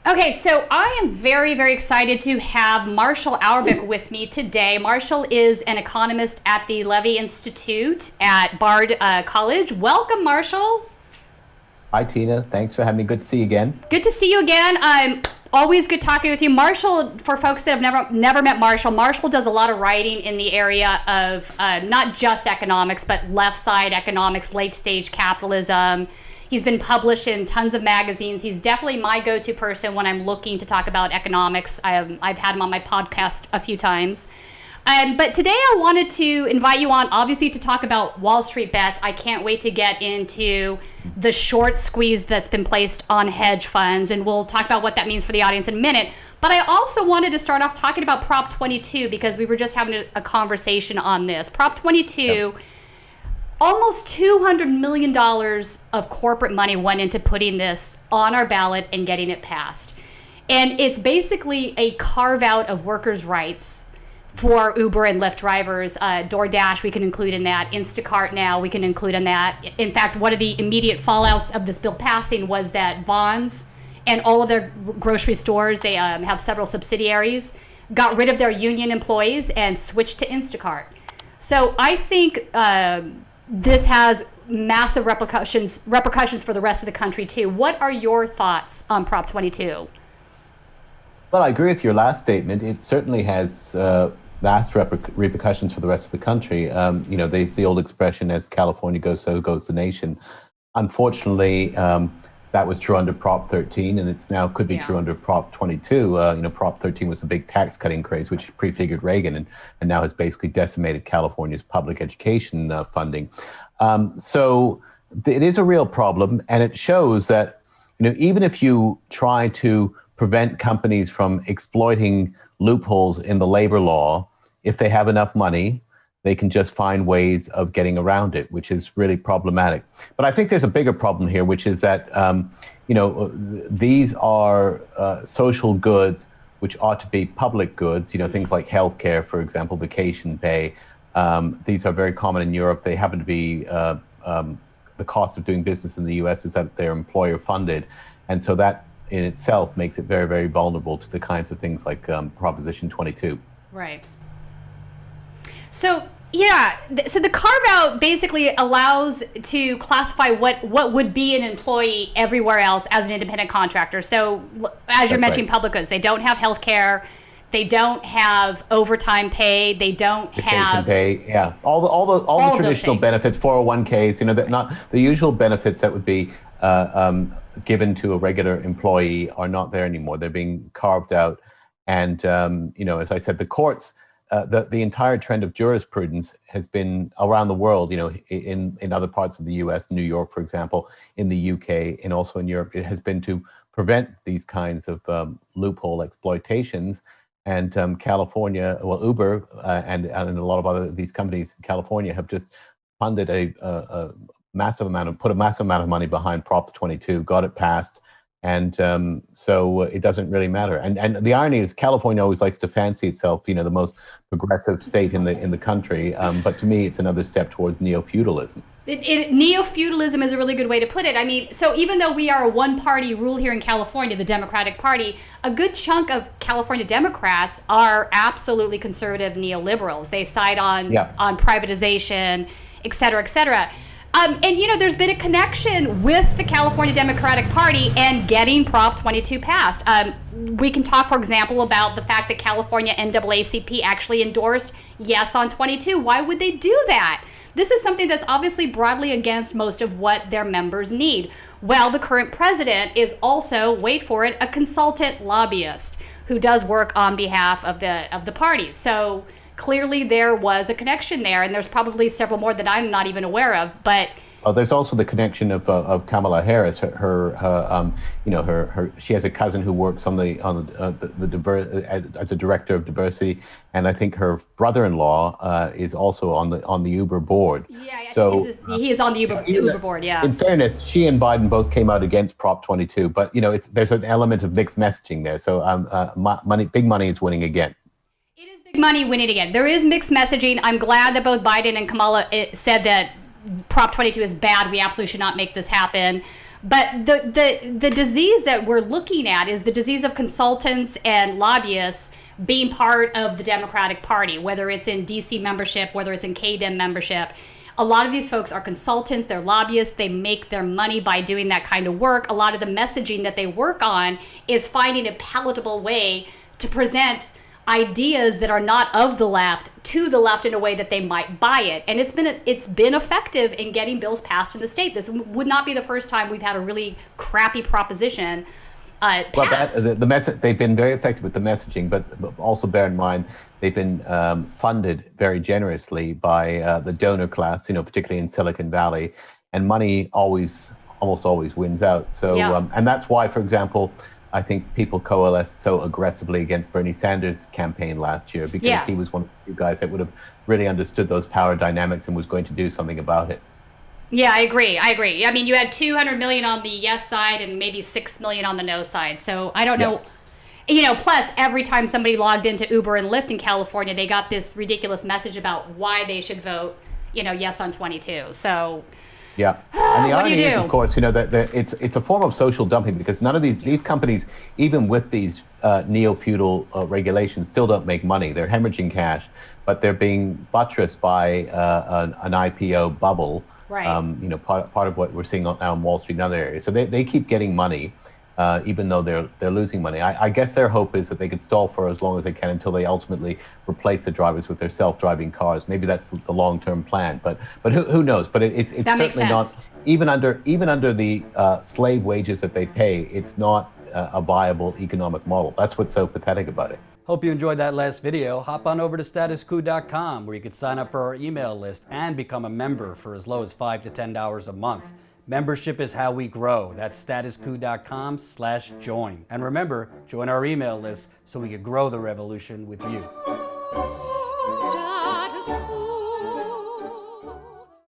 Okay, so I am very, very excited to have Marshall Auerbach with me today. Marshall is an economist at the Levy Institute at Bard College. Welcome, Marshall. Hi, Tina. Thanks for having me. Good to see you again. Good to see you again. Always good talking with you. Marshall, for folks that have never met Marshall, Marshall does a lot of writing in the area of not just economics, but left side economics, late stage capitalism. He's been published in tons of magazines. He's definitely my go-to person when I'm looking to talk about economics. I've had him on my podcast a few times. But today I wanted to invite you on, obviously, to talk about Wall Street bets. I can't wait to get into the short squeeze that's been placed on hedge funds, and we'll talk about what that means for the audience in a minute. But I also wanted to start off talking about Prop 22 because we were just having a conversation on this. Prop 22... Yep. Almost $200 million of corporate money went into putting this on our ballot and getting it passed. And it's basically a carve out of workers' rights for Uber and Lyft drivers. DoorDash, we can include in that. Instacart now, we can include in that. In fact, one of the immediate fallouts of this bill passing was that Vons and all of their grocery stores, they have several subsidiaries, got rid of their union employees and switched to Instacart. So I think... this has massive repercussions for the rest of the country too. What are your thoughts on Prop 22? Well, I agree with your last statement. It certainly has vast repercussions for the rest of the country. There's the old expression, as California goes, so goes the nation. Unfortunately, that was true under Prop 13, and it's now could be true under Prop 22. Prop 13 was a big tax cutting craze, which prefigured Reagan, and now has basically decimated California's public education funding. So it is a real problem, and it shows that even if you try to prevent companies from exploiting loopholes in the labor law, if they have enough money, they can just find ways of getting around it, which is really problematic. But I think there's a bigger problem here, which is that, these are social goods which ought to be public goods, things like healthcare, for example, vacation pay. These are very common in Europe. They happen to be, the cost of doing business in the US is that they're employer funded. And so that in itself makes it very, very vulnerable to the kinds of things like Proposition 22. Right. So the carve out basically allows to classify what would be an employee everywhere else as an independent contractor. So as you're mentioning, public goods, they don't have health care, they don't have overtime pay, they don't have pay, all the traditional benefits, 401ks, not the usual benefits that would be given to a regular employee are not there anymore. They're being carved out, and as I said, the courts. The entire trend of jurisprudence has been around the world, in other parts of the US, New York, for example, in the UK, and also in Europe. It has been to prevent these kinds of loophole exploitations. And California, well, Uber and a lot of other these companies in California have just funded put a massive amount of money behind Prop 22, got it passed. And so it doesn't really matter. And the irony is California always likes to fancy itself, the most progressive state in the country. But to me, it's another step towards neo-feudalism. Neo-feudalism is a really good way to put it. I mean, so even though we are a one-party rule here in California, the Democratic Party, a good chunk of California Democrats are absolutely conservative neoliberals. They side on privatization, et cetera, et cetera. And, there's been a connection with the California Democratic Party and getting Prop 22 passed. We can talk, for example, about the fact that California NAACP actually endorsed yes on 22. Why would they do that? This is something that's obviously broadly against most of what their members need. Well, the current president is also, wait for it, a consultant lobbyist who does work on behalf of the parties. So clearly there was a connection there, and there's probably several more that I'm not even aware of. But there's also the connection of Kamala Harris. She has a cousin who works as a director of diversity, and I think her brother-in-law is also on the Uber board. Yeah, so he is on the Uber board. Yeah. In fairness, she and Biden both came out against Prop 22, but there's an element of mixed messaging there. So big money is winning again. Big money winning again. There is mixed messaging. I'm glad that both Biden and Kamala said that Prop 22 is bad. We absolutely should not make this happen. But the disease that we're looking at is the disease of consultants and lobbyists being part of the Democratic Party, whether it's in DC membership, whether it's in KDEM membership. A lot of these folks are consultants, they're lobbyists, they make their money by doing that kind of work. A lot of the messaging that they work on is finding a palatable way to present ideas that are not of the left to the left in a way that they might buy it. And it's been effective in getting bills passed in the state. This would not be the first time we've had a really crappy proposition pass. Well, the message, they've been very effective with the messaging, but also bear in mind, they've been funded very generously by the donor class, particularly in Silicon Valley, and money almost always wins out. So, and that's why, for example, I think people coalesced so aggressively against Bernie Sanders' campaign last year, because he was one of the few guys that would have really understood those power dynamics and was going to do something about it. Yeah, I agree. I mean, you had 200 million on the yes side and maybe 6 million on the no side. So I don't know. Plus every time somebody logged into Uber and Lyft in California, they got this ridiculous message about why they should vote, yes on 22. So yeah, and the irony is, of course, that it's a form of social dumping, because none of these companies, even with these neo-feudal regulations, still don't make money. They're hemorrhaging cash, but they're being buttressed by an IPO bubble. Right. Part of what we're seeing now in Wall Street and other areas. So they keep getting money, even though they're losing money. I guess their hope is that they could stall for as long as they can until they ultimately replace the drivers with their self-driving cars. Maybe that's the long-term plan, but who knows? But it's certainly not, even under the slave wages that they pay, it's not a viable economic model. That's what's so pathetic about it. Hope you enjoyed that last video. Hop on over to statuscoup.com, where you can sign up for our email list and become a member for as low as $5 to $10 a month. Membership is how we grow. That's statuscoup.com/join. And remember, join our email list so we can grow the revolution with you. Status